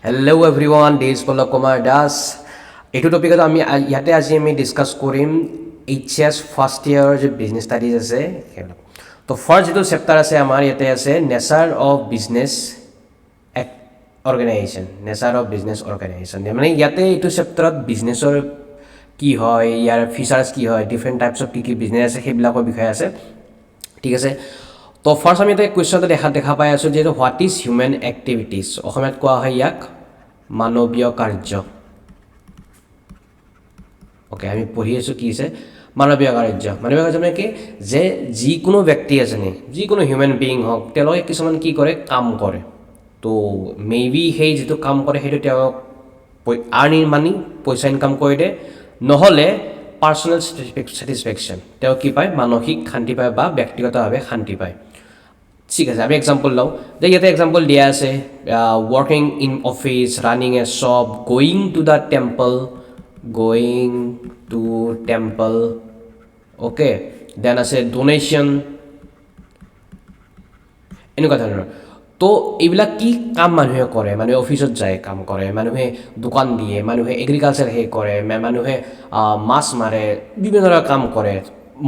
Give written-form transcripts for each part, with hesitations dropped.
Hello everyone, this is Pallab Kumar Das. এইটো টপিকত আমি ইয়াতে আজি আমি ডিছকাছ কৰিম HS ফাৰ্ষ্ট ইয়াৰ যে বিজনেছ ষ্টাডিজ আছে সেইবিলাক। তো ফাৰ্ষ্ট যিটো চেপ্টাৰ আছে আমাৰ ইয়াতে আছে nature of business organisation. Nature of business organisation মানে ইয়াতে এইটো চেপ্টাৰত বিজনেছৰ কি হয়, ইয়াৰ ফিচাৰ্ছ কি হয়, ডিফাৰেণ্ট টাইপছ অফ কি বিজনেছ আছে সেইবিলাকৰ বিষয়ে আছে, ঠিক আছে। তো ফাৰ্ষ্ট আমি এটা কুৱেশ্যনটো দেখা পাই আছোঁ যিহেতু হোৱাট ইজ হিউমেন এক্টিভিটিজ, অসমীয়াত কোৱা হয় ইয়াক মানৱীয় কাৰ্য। অ'কে, আমি পঢ়ি আছোঁ কি আছে মানৱীয় কাৰ্য। মানৱীয় কাৰ্য মানে কি যে যিকোনো ব্যক্তি এজনে, যিকোনো হিউমেন বিইং হওক, তেওঁলোকে কিছুমান কি কৰে কাম কৰে। তো মেবি সেই যিটো কাম কৰে সেইটো তেওঁক মানি পইচা ইনকাম কৰি দিয়ে, নহ'লে পাৰ্চনেল ছেটিছফেকশ্যন, তেওঁ কি পায় মানসিক শান্তি পায় বা ব্যক্তিগতভাৱে শান্তি পায়। ঠিক আছে, আমি এক্সাম্পল লওঁ যে ইয়াতে এক্সাম্পল দিয়া আছে working in office, running a shop, going to the temple, okay, then আছে ডোনেশ্যন, এনেকুৱা ধৰণৰ। তো এইবিলাক কি কাম মানুহে কৰে, মানুহে অফিচত যায় কাম কৰে, মানুহে দোকান দিয়ে, মানুহে এগ্ৰিকালচাৰ কৰে, মানুহে মাছ মাৰে, বিভিন্ন ধৰণৰ কাম কৰে,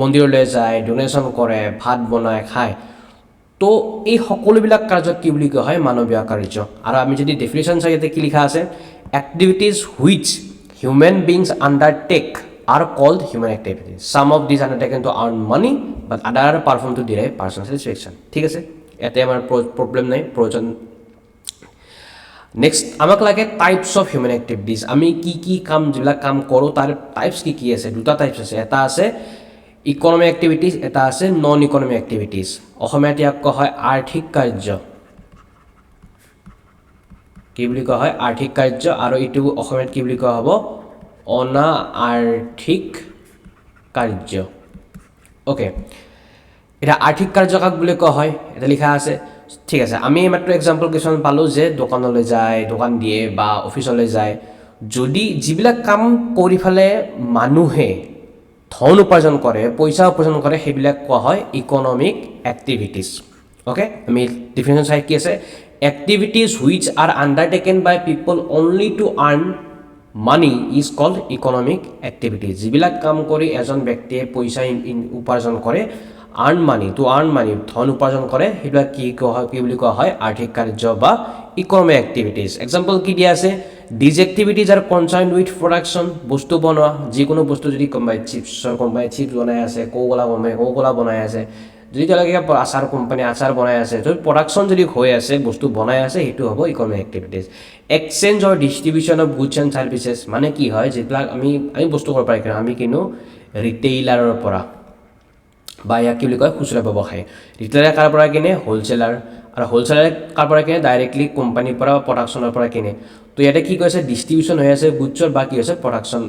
মন্দিৰলৈ যায়, ডোনেশ্যন কৰে, ভাত বনায় খায়। তো এই সকলোবিলাক কাৰ্যক কি বুলি কোৱা হয় মানৱীয় কাৰ্য। আৰু আমি যদি ডেফিনেশ্যন চাই ইয়াতে কি লিখা আছে activities which human beings আণ্ডাৰটেক are called human activities. Some of these undertaken to earn money, but other are performed to derive personal satisfaction. ঠিক আছে, ইয়াতে আমাৰ প্ৰব্লেম নাই, প্ৰয়োজন। নেক্সট আমাক লাগে টাইপছ অফ হিউমেন এক্টিভিটিজ। আমি কি কাম যিবিলাক কাম কৰোঁ তাৰ টাইপছ কি আছে, দুটা টাইপছ আছে। এটা আছে ইকনমিক এক্টিভিটিজ, এটা আছে নন ইকনমিক এক্টিভিটিজ। অসমীয়াত ইয়াক কোৱা হয় আৰ্থিক কাৰ্য। কি বুলি কোৱা হয় আৰ্থিক কাৰ্য, আৰু এইটো অসমীয়াত কি বুলি কোৱা হ'ব অনাআৰ্থিক কাৰ্য। অ'কে, এতিয়া আৰ্থিক কাৰ্য কাক বুলি কোৱা হয় এটা লিখা আছে, ঠিক আছে। আমি মাত্ৰ এক্সাম্পল কিছুমান পালোঁ যে দোকানলৈ যায়, দোকান দিয়ে বা অফিচলৈ যায়। যদি যিবিলাক কাম কৰি পেলাই মানুহে ধন উপাৰ্জন কৰে, পইচা উপাৰ্জন কৰে, সেইবিলাক কোৱা হয় ইকনমিক এক্টিভিটিজ। অ'কে, আমি ডিফিনেশ্যন চাই কি আছে activities which are undertaken by people only to earn money is called economic activities. যিবিলাক কাম কৰি এজন ব্যক্তিয়ে পইচা উপাৰ্জন কৰে, আৰ্ণ মানি, ধন উপাৰ্জন কৰে, সেইবিলাক কি বুলি কোৱা হয় আৰ্থিক কাৰ্য বা ইকনমিক এক্টিভিটিজ। এক্সাম্পল কি দিয়া আছে these activities R concerned with production, বস্তু বনোৱা, যিকোনো বস্তু যদি কোনোবাই কোম্পানী চিপছ বনাই আছে, কোকোলা বনাই আছে, যদি তেওঁলোকে আচাৰ কোম্পানী আচাৰ বনাই আছে, যদি প্ৰডাকশ্যন যদি হৈ আছে, বস্তু বনাই আছে, সেইটো হ'ব economic activities. Exchange or distribution of goods and services মানে কি হয় যিবিলাক আমি বস্তু কৰিব পাৰি কিনো, আমি কিনো ৰিটেইলাৰৰ পৰা, বা ইয়াক কি বুলি কয় খুচুৰা ব্যৱসায়। ৰিটেইলাৰে কাৰ পৰা কিনে হ'লচেলাৰ, আৰু হ'লচেলাৰে কাৰ পৰা কিনে ডাইৰেক্টলি কোম্পানীৰ পৰা বা প্ৰডাকশ্যনৰ পৰা কিনে। তো ইয়াতে কি কৈছে ডিষ্ট্ৰিবিউশ্যন হৈ আছে গুডছৰ, বা কি হৈছে প্ৰডাকশ্যন,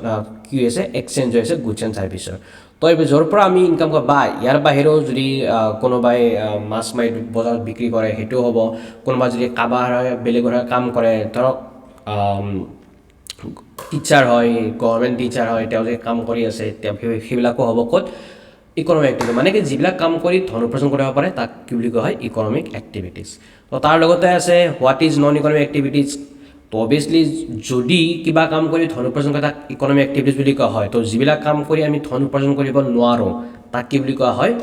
কি হৈছে এক্সচেঞ্জ হৈ আছে গুডছ এণ্ড ছাৰ্ভিচৰ। তো য'ৰ পৰা আমি ইনকাম কৰোঁ, বা ইয়াৰ বাহিৰেও যদি কোনোবাই মাছ মাৰি বজাৰত বিক্ৰী কৰে সেইটোও হ'ব, কোনোবা যদি কাৰোবাৰ বেলেগৰ কাম কৰে, ধৰক টিচাৰ হয়, গভৰ্ণমেণ্ট টিচাৰ হয়, তেওঁ যে কাম কৰি আছে সেইবিলাকো হ'ব ক'ত ইকনমিক এক্টিভিটি। মানে কি যিবিলাক কাম কৰি ধন উপাৰ্জন কৰিব পাৰে তাক কি বুলি কোৱা হয় ইকনমিক এক্টিভিটিজ। তো তাৰ লগতে আছে what is non economic activities. তো অভিয়াছলি যদি কিবা কাম কৰি ধন উপাৰ্জন কৰে তাক ইকনমিক এক্টিভিটিজ বুলি কোৱা হয়। তো যিবিলাক কাম কৰি আমি ধন উপাৰ্জন কৰিব নোৱাৰোঁ তাক কি বুলি কোৱা হয়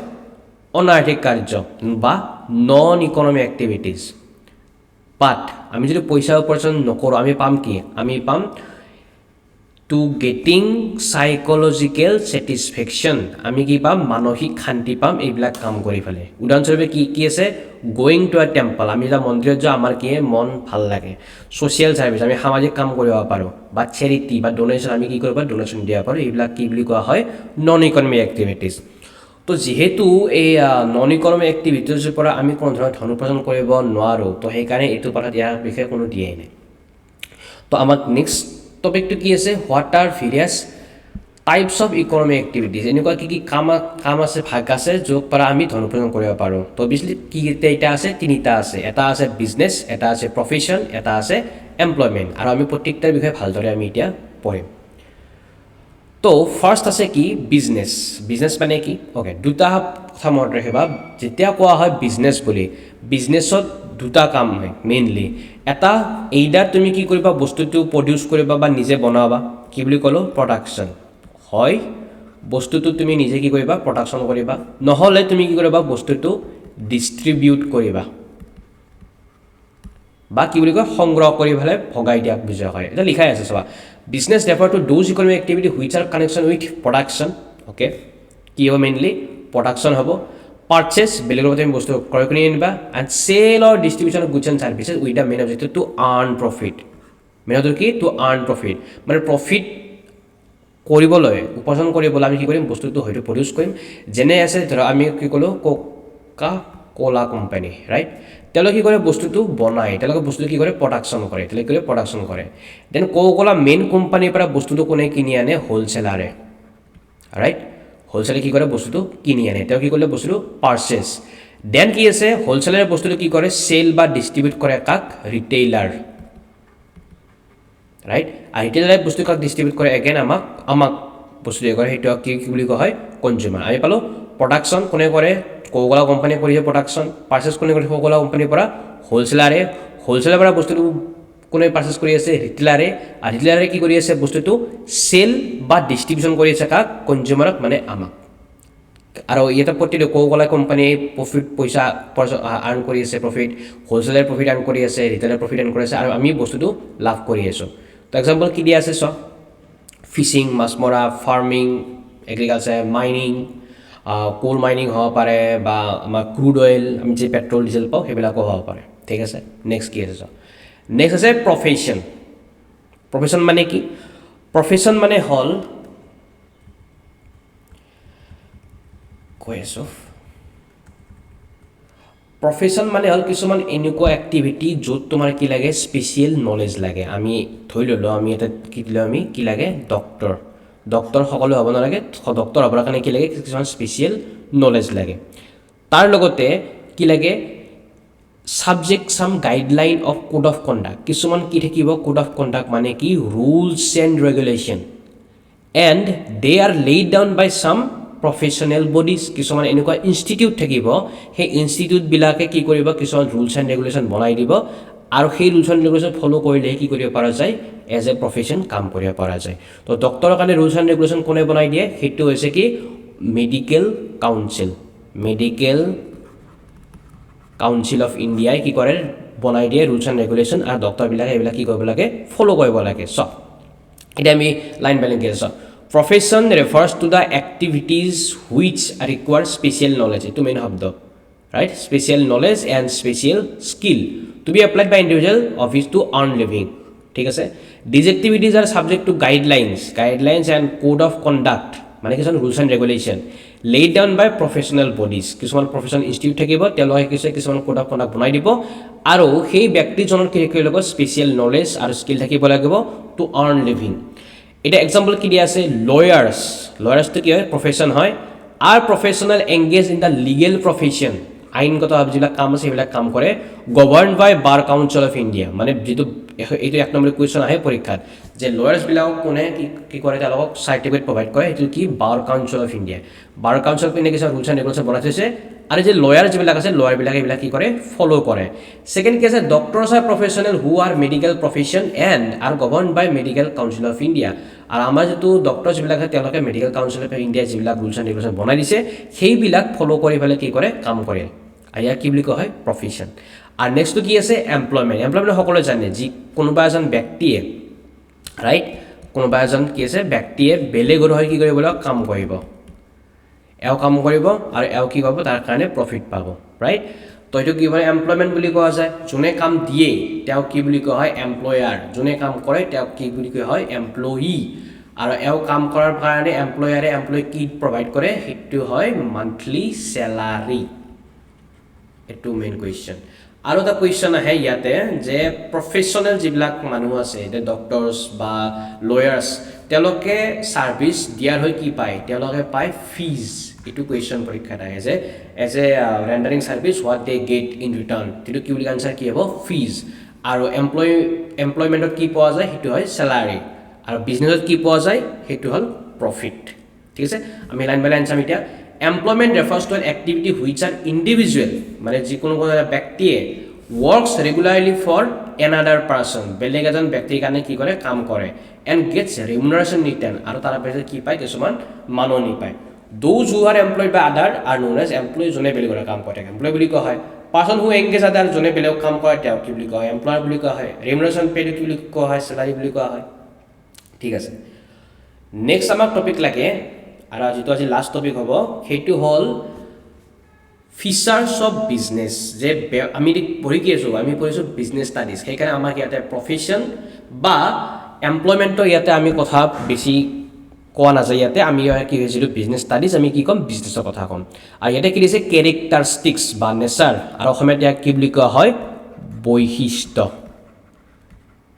অনাৰ্থিক কাৰ্য বা নন ইকনমিক এক্টিভিটিজ। বাট আমি যদি পইচা উপাৰ্জন নকৰোঁ আমি পাম কি, আমি পাম টু গেটিং চাইক'লজিকেল ছেটিছফেকশ্যন, আমি কি পাম মানসিক শান্তি পাম এইবিলাক কাম কৰি পেলাই। উদাহৰণস্বৰূপে কি আছে গোয়িং টু এ টেম্পল, আমি যেতিয়া মন্দিৰত যাওঁ আমাৰ কি মন ভাল লাগে। ছ'চিয়েল ছাৰ্ভিচ, আমি সামাজিক কাম কৰিব পাৰোঁ, বা চেৰিটি বা ডোনেশ্যন, আমি কি কৰিব পাৰোঁ ডোনেশ্যন দিব পাৰোঁ, এইবিলাক কি বুলি কোৱা হয় নন ইকনমিক এক্টিভিটিজ। তো যিহেতু এই নন ইকনমিক এক্টিভিটিজৰ পৰা আমি কোনো ধৰণৰ ধন উপাৰ্জন কৰিব নোৱাৰোঁ, তো সেইকাৰণে এইটো পাঠত ইয়াৰ বিষয়ে কোনো দিয়াই নাই। তো আমাক নেক্সট টপিকটো কি আছে what are various types of economic activities, এনেকুৱা কি কাম আছে ভাগ আছে য'ৰ পৰা আমি ধন উপাৰ্জন কৰিব পাৰোঁ। তো অভিয়াছলি কি এটা আছে তিনিটা আছে, এটা আছে বিজনেছ, এটা আছে প্ৰফেশ্যন, এটা আছে এমপ্লয়মেণ্ট, আৰু আমি প্ৰত্যেকটাৰ বিষয়ে ভালদৰে আমি এতিয়া পঢ়িম। তো ফাৰ্ষ্ট আছে কি বিজনেছ মানে কি অ'কে, দুটা কথা মনত ৰাখিবা যেতিয়া কোৱা হয় বিজনেছ বুলি, বিজনেছত দুটা কাম হয় মেইনলি। এটা এইডাৰ তুমি কি কৰিবা বস্তুটো প্ৰডিউচ কৰিবা বা নিজে বনাবা কি বুলি ক'লো প্ৰডাকশ্যন হয় বস্তুটো তুমি নিজে কি কৰিবা প্ৰডাকশ্যন কৰিবা নহ'লে তুমি কি কৰিবা বস্তুটো ডিষ্ট্ৰিবিউট কৰিবা বা কি বুলি কয় সংগ্ৰহ কৰি পেলাই ভগাই দিয়াক বুজোৱা হয় এটা লিখাই আছে চাবা business refer to those economic activity which R connection with production okay কি হ'ব মেইনলি প্ৰডাকশ্যন হ'ব পাৰ্চেছ বেলেগৰ পৰা তুমি বস্তু ক্ৰয় কৰি আনিবা and sell or distribution of goods and services with the main objective to earn profit main objective কি টু আৰ্ণ প্ৰফিট মানে প্ৰফিট কৰিবলৈ উপাৰ্জন কৰিবলৈ আমি কি কৰিম বস্তুটো হয়তো প্ৰডিউচ কৰিম যেনে আছে ধৰা আমি কি ক'লো কোকা কোলা কোম্পানী ৰাইট তেওঁলোকে কি কৰে বস্তুটো বনায় তেওঁলোকে বস্তুটো কি কৰে প্ৰডাকশ্যন কৰে তেওঁলোকে কি কৰে প্ৰডাকশ্যন কৰে দেন কোকা কোলা মেইন কোম্পানীৰ পৰা বস্তুটো কোনে কিনি আনে হ'লচেলাৰে ৰাইট হ'লচেলে কি কৰে বস্তুটো কিনি আনে তেওঁ কি কৰিলে বস্তুটো পাৰ্চেছ দেন কি আছে হ'লচেলাৰে বস্তুটো কি কৰে চেল বা ডিষ্ট্ৰিবিউট কৰে কাক ৰিটেইলাৰ ৰাইট আৰু ৰিটেইলাৰে বস্তু কাক ডিষ্ট্ৰিবিউট কৰে এগেইন আমাক বস্তু দিয়ে কৰে সেইটো কি বুলি কোৱা হয় কনজিউমাৰ আমি পালোঁ প্ৰডাকশ্যন কোনে কৰে কোকা কোম্পানীয়ে কৰিছে প্ৰডাকশ্যন পাৰ্চেছ কোনে কৰিছে কোকা কোম্পানীৰ পৰা হ'লচেলাৰৰ পৰা বস্তুটো কোনে পাৰ্চেছ কৰি আছে ৰিটেইলাৰে আৰু ৰিটেইলাৰে কি কৰি আছে বস্তুটো চেল বা ডিষ্ট্ৰিবিউশ্যন কৰি আছে কাক কনজিউমাৰক মানে আমাক আৰু ইয়াতে প্ৰতিটো কোকা কোম্পানীয়ে পইচা আৰ্ণ কৰি আছে প্ৰফিট হ'লচেলাৰ প্ৰফিট আৰ্ণ কৰি আছে ৰিটেইলাৰ প্ৰফিট আৰ্ণ কৰি আছে আৰু আমি বস্তুটো লাভ কৰি আছোঁ তো এক্সাম্পল কি দিয়া আছে চোৱা ফিচিং মাছ মৰা farming agriculture mining coal mining হ'ব পাৰে বা আমাৰ ক্ৰুড অইল আমি যে পেট্ৰল ডিজেল পাওঁ সেইবিলাকো হ'ব পাৰে ঠিক আছে নেক্সট কি আছে চোৱা নেক্সট আছে প্ৰফেশ্যন মানে কি প্ৰফেশ্যন মানে হ'ল কৈ আছোঁ প্ৰফেশ্যন মানে হ'ল কিছুমান এনেকুৱা এক্টিভিটি য'ত তোমাৰ কি লাগে স্পেচিয়েল নলেজ লাগে আমি ধৰি ল'লোঁ আমি এটা কি দিলোঁ আমি কি লাগে ডক্তৰ সকলো হ'ব নালাগে ডক্তৰ হ'বৰ কাৰণে কি লাগে কিছুমান স্পেচিয়েল নলেজ লাগে তাৰ লগতে কি লাগে subject some guideline of code of conduct কিছুমান কি থাকিব কোড অফ কণ্ডাক্ট মানে কি rules and regulation and they are laid down by some professional bodies কিছুমান এনেকুৱা ইনষ্টিটিউট থাকিব সেই ইনষ্টিটিউটবিলাকে কি কৰিব কিছুমান ৰুলছ এণ্ড ৰেগুলেশ্যন বনাই দিব আৰু সেই ৰুলছ এণ্ড ৰেগুলেশ্যন ফ'ল' কৰিলে কি কৰিব পৰা যায় এজ এ প্ৰফেশ্যন কাম কৰিব পৰা যায় তো ডক্তৰৰ কাৰণে ৰুলছ এণ্ড ৰেগুলেশ্যন কোনে বনাই দিয়ে সেইটো হৈছে কি মেডিকেল কাউন্সিল অফ ইণ্ডিয়াই কি কৰে বনাই দিয়ে ৰুলছ এণ্ড ৰেগুলেশ্যন আৰু ডক্তৰবিলাকে এইবিলাক কি কৰিব লাগে ফ'ল' কৰিব লাগে চব এতিয়া আমি লাইন বাই লাইন কি আছোঁ Profession refers to the activities which require special knowledge. Itu main শব্দ, right? Special knowledge and special skill to be applied by individual office to earn living. ঠিক আছে? These activities are subject to guidelines and code of conduct. মানে কিছুমান rules and regulation laid down by professional bodies. কিছুমান professional institute থাকিব, তেওঁলোকে কিছুমান code of conduct বনাই দিব আৰু সেই ব্যক্তিজনৰ কি থাকিব লাগিব স্পেচিয়েল নলেজ আৰু স্কিল থাকিব লাগিব to earn living. এটা এক্সাম্পল কি দিয়া আছে লয়াৰ্ছটো কি হয় প্ৰফেশ্যন হয় আৰু professional engage in the legal profession আইনগত যিবিলাক কাম আছে সেইবিলাক কাম কৰে govern by bar council of India মানে যিটো এইটো এক নম্বৰ কুৱেশ্যন আহে পৰীক্ষাত যে লয়াৰ্ছবিলাকক কোনে কি কৰে তেওঁলোকক চাৰ্টিফিকেট প্ৰভাইড কৰে সেইটো কি বাৰ council of India bar council of India কিছুমান ৰুলছ এণ্ড ৰেগুলেশ্যন বনাই থৈছে আৰু যে লয়াৰ যিবিলাক আছে লয়াৰবিলাকে এইবিলাক কি কৰে ফ'ল' কৰে ছেকেণ্ড কি আছে doctors are professional who are medical profession and are govern by medical council of India আৰু আমাৰ যিটো ডক্টৰ যিবিলাক আছে তেওঁলোকে মেডিকেল কাউন্সিল অফ ইণ্ডিয়া যিবিলাক ৰুলছ এণ্ড ৰেগুলেশ্যন বনাই দিছে সেইবিলাক ফ'ল' কৰি পেলাই কি কৰে কাম কৰে আৰু ইয়াক কি বুলি কোৱা হয় প্ৰফেশ্যন আৰু নেক্সটটো কি আছে এমপ্লয়মেণ্ট সকলোৱে জানে যি কোনোবা এজন ব্যক্তিয়ে ৰাইট কোনোবা এজন কি আছে ব্যক্তিয়ে বেলেগৰ হৈ কি কৰিব লাগিব কাম কৰিব এও কাম কৰিব আৰু এও কি কৰিব তাৰ কাৰণে প্ৰফিট পাব ৰাইট তো এইটো কি হয় এমপ্লয়মেণ্ট বুলি কোৱা যায় যোনে কাম দিয়ে তেওঁ কি বুলি কোৱা হয় এমপ্লয়াৰ যোনে কাম কৰে তেওঁ কি বুলি কোৱা হয় এমপ্লয়ী আৰু এও কাম কৰাৰ কাৰণে এমপ্লয়াৰে এমপ্লয়ী কি প্ৰভাইড কৰে সেইটো হয় মান্থলি চেলাৰী এইটো মেইন কুৱেশ্যন আৰু এটা কুৱেশ্যন আহে ইয়াতে যে প্ৰফেশ্যনেল যিবিলাক মানুহ আছে এতিয়া ডক্টৰছ বা লয়াৰ্ছ তেওঁলোকে ছাৰ্ভিচ দিয়াৰ হৈ কি পায় তেওঁলোকে পায় ফিজ এইটো কুৱেশ্যন পৰীক্ষাত আহে যে as a rendering service what they get in return সেইটো কি বুলি আনচাৰ কি হ'ব ফিজ আৰু এমপ্লয়মেণ্টত কি পোৱা যায় সেইটো হয় চেলাৰী আৰু বিজনেছত কি পোৱা যায় সেইটো হ'ল প্ৰফিট ঠিক আছে আমি লাইন বাই লাইন চাম এতিয়া employment refers to an activity which are individual মানে যিকোনো ব্যক্তিয়ে works regularly for another person বেলেগ এজন ব্যক্তিৰ কাৰণে কি কৰে কাম কৰে and gets remuneration return আৰু তাৰ পিছত কি পায় কিছুমান মাননি পায় those who are employed by other are known as employees যোনে বেলেগৰ কাম কৰে এমপ্লয় বুলি কোৱা হয় person who engage other যোনে বেলেগ কাম কৰে তেওঁ কি বুলি কোৱা হয় এমপ্লয়াৰ বুলি কোৱা হয় remuneration paid কি বুলি কোৱা হয় salary বুলি কোৱা হয় ঠিক আছে নেক্সট আমাৰ টপিক লাগে আৰু আজি লাষ্ট টপিক হ'ব সেইটো হ'ল ফিচাৰ্স অফ বিজনেছ যে আমি পঢ়ি কি আছোঁ আমি পঢ়িছোঁ বিজনেছ ষ্টাডিজ সেইকাৰণে আমাক ইয়াতে প্ৰফেশ্যন বা এমপ্লয়মেণ্টৰ ইয়াতে আমি কথা বেছি কোৱা নাযায় ইয়াতে আমি কি হৈছিলোঁ বিজনেছ ষ্টাডিজ আমি কি ক'ম বিজনেছৰ কথা ক'ম আৰু ইয়াতে কি দিছে কেৰেক্টাৰিষ্টিক্স বা নেচাৰ আৰু অসমীয়াত ইয়াক কি বুলি কোৱা হয় বৈশিষ্ট্য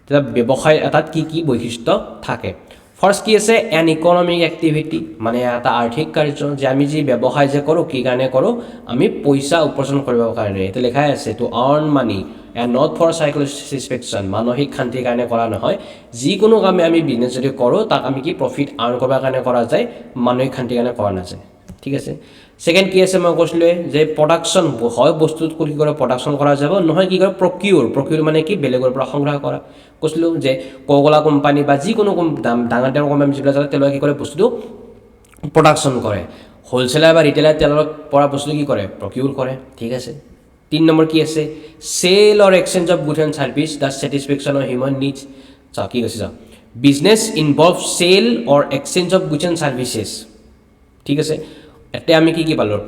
তেতিয়া ব্যৱসায় এটাত কি কি বৈশিষ্ট্য থাকে ফাৰ্ষ্ট কি আছে এন ইকনমিক এক্টিভিটি মানে এটা আৰ্থিক কাৰ্য যে আমি যি ব্যৱসায় যে কৰোঁ কি কাৰণে কৰোঁ আমি পইচা উপাৰ্জন কৰিবৰ কাৰণে এইটো লেখাই আছে to earn money and not for satisfaction মানসিক শান্তিৰ কাৰণে কৰা নহয় যিকোনো কামে আমি বিজনেছ যদি কৰোঁ তাক আমি কি প্ৰফিট আৰ্ণ কৰিবৰ কাৰণে কৰা যায় মানসিক শান্তিৰ কাৰণে কৰা নাযায় ঠিক আছে সেকেন্ড কি আছে মই কৈছিলোঁ যে প্ৰডাকশ্যন হয় বস্তুত কি কৰে প্ৰডাকশ্যন কৰা যাব নহয় কি কৰে প্ৰকিউৰ মানে কি বেলেগৰ পৰা সংগ্ৰহ কৰা কৈছিলোঁ যে কোকাকোলা কোম্পানী বা যিকোনো ডাঙৰ ডাঙৰ কোম্পানী যিবিলাক আছে তেওঁলোকে কি কৰে বস্তুটো প্ৰডাকশ্যন কৰে হোলচেলাৰ বা ৰিটেইলাৰ তেওঁলোকৰ পৰা বস্তুটো কি কৰে প্ৰকিউৰ কৰে ঠিক আছে 3 নম্বৰ কি আছে sell or exchange of goods and service the satisfaction of human needs চাওক কি কৈছে চাওক business involve sell or exchange of goods and services ঠিক আছে এতিয়া আমি কি পালোঁ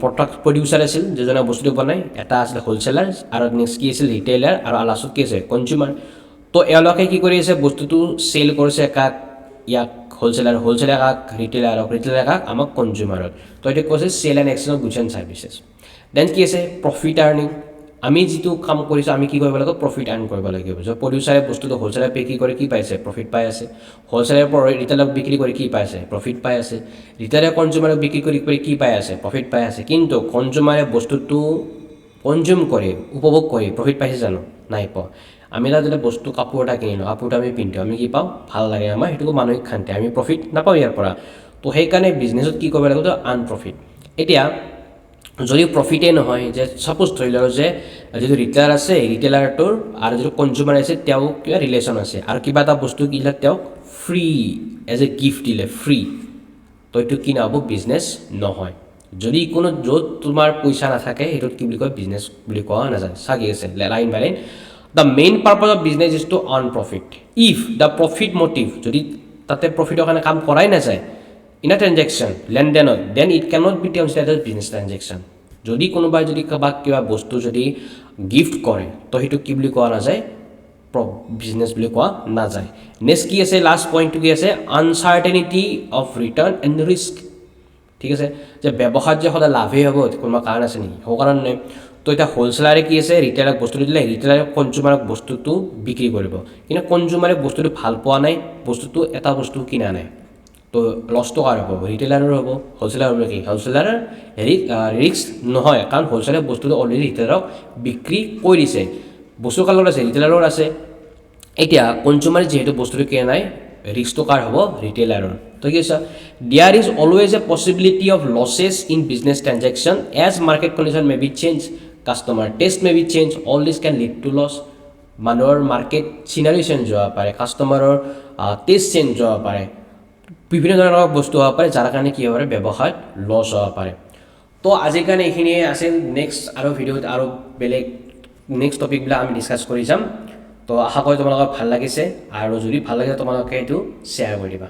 প্ৰডিউচাৰ আছিল যিজনে বস্তুটো বনায় এটা আছিল হোলচেলাৰ আৰু নেক্সট কি আছিল ৰিটেইলাৰ আৰু লাষ্টত কি আছে কনজিউমাৰ তো এওঁলোকে কি কৰি আছে বস্তুটো চেল কৰিছে কাক ইয়াক হোলচেলাৰ কাক ৰিটেইলাৰ কাক আমাক কনজিউমাৰত তো এইটো কৈছে sell and exchange of goods and services then কি আছে প্ৰফিট আৰ্নিং আমি যিটো কাম কৰিছোঁ আমি কি কৰিব লাগিব প্ৰফিট আৰ্ণ কৰিব লাগিব যে প্ৰডিউচাৰে বস্তুটো হোলচেলাৰ পে কি কৰে কি পাইছে প্ৰফিট পাই আছে হোলচেলাৰৰ পৰা ৰিটেইলাৰক বিক্ৰী কৰি কি পাইছে প্ৰফিট পাই আছে ৰিটেইলাৰে কনজিউমাৰক বিক্ৰী কৰি কি পাই আছে প্ৰফিট পাই আছে কিন্তু কনজিউমাৰে বস্তুটো কনজিউম কৰি উপভোগ কৰি প্ৰফিট পাইছে জানো নাই পোৱা আমি যদি বস্তু কাপোৰ এটা কিনিলোঁ কাপোৰটো আমি পিন্ধোঁ আমি কি পাওঁ ভাল লাগে আমাৰ সেইটো মানসিক শান্তি আমি প্ৰফিট নাপাওঁ ইয়াৰ পৰা তো সেইকাৰণে বিজনেছত কি কৰিব লাগিব আনপ্ৰফিট এতিয়া যদি প্ৰফিটেই নহয় যে ছাপোজ ধৰি লওক যে যিটো ৰিটেইলাৰ আছে ৰিটেইলাৰটোৰ আৰু যিটো কনজিউমাৰ আছে তেওঁ কিবা ৰিলেশ্যন আছে আৰু কিবা এটা বস্তু কিনিলে তেওঁক ফ্ৰী এজ এ গিফ্ট দিলে ফ্ৰী তো এইটো কি নহ'ব বিজনেছ নহয় যদি কোনো য'ত তোমাৰ পইচা নাথাকে সেইটোত কি বুলি কয় বিজনেছ বুলি কোৱা নাযায় চাকি আছে line by line the main purpose of business is to earn profit if the profit motive যদি তাতে প্ৰফিটৰ কাৰণে কাম কৰাই নাযায় ইন আ ট্ৰেনজেকশ্যন লেনদেনত then it cannot be considered as business transaction যদি কোনোবাই যদি কাৰোবাক কিবা বস্তু যদি গিফ্ট কৰে তো সেইটো কি বুলি কোৱা নাযায় বিজনেছ বুলি কোৱা নাযায় নেক্সট কি আছে লাষ্ট পইণ্টটো কি আছে আনচাৰ্টেনিটি অফ ৰিটাৰ্ণ এণ্ড ৰিস্ক ঠিক আছে যে ব্যৱসায়ত যে সদায় লাভেই হ'ব কোনোবা কাৰণ আছে নেকি হ'ব কাৰণ নাই তো এতিয়া হোলচেলাৰে কি আছে ৰিটেইলাৰক বস্তুটো দিলে ৰিটেইলাৰে কনজিউমাৰক বস্তুটো বিক্ৰী কৰিব কিন্তু কনজিউমাৰে বস্তুটো ভাল পোৱা নাই বস্তুটো এটা বস্তু কিনা নাই তো লছটো কাৰ হ'ব ৰিটেইলাৰৰ হ'ব হোলচেলাৰ হ'ব কি হোলচেলাৰৰ ৰিস্ক নহয় কাৰণ হোলচেলাৰে বস্তুটো অলৰেডি ৰিটেইলাৰক বিক্ৰী কৰি দিছে বস্তু কাৰ লগত আছে ৰিটেইলাৰৰ আছে এতিয়া কনজিউমাৰে যিহেতু বস্তুটো কিনা নাই ৰিস্কটো কাৰ হ'ব ৰিটেইলাৰৰ তো কি আছে there is always a possibility of losses in business transaction as market condition may be change customer taste may be change all this can lead to loss মানুহৰ মাৰ্কেট চিনাৰী চেঞ্জ হ'ব পাৰে কাষ্টমাৰৰ টেষ্ট চেঞ্জ হ'ব পাৰে বিভিন্ন ধৰণৰ বস্তু হ'ব পাৰে যাৰ কাৰণে কি হ'ব পাৰে ব্যৱসায়ত লছ হ'ব পাৰে তো আজিৰ কাৰণে এইখিনিয়ে আছিল নেক্সট আৰু ভিডিঅ'ত আৰু বেলেগ নেক্সট টপিকবিলাক আমি ডিছকাছ কৰি যাম তো আশা কৰোঁ তোমালোকৰ ভাল লাগিছে আৰু যদি ভাল লাগে তোমালোকে এইটো শ্বেয়াৰ কৰি দিবা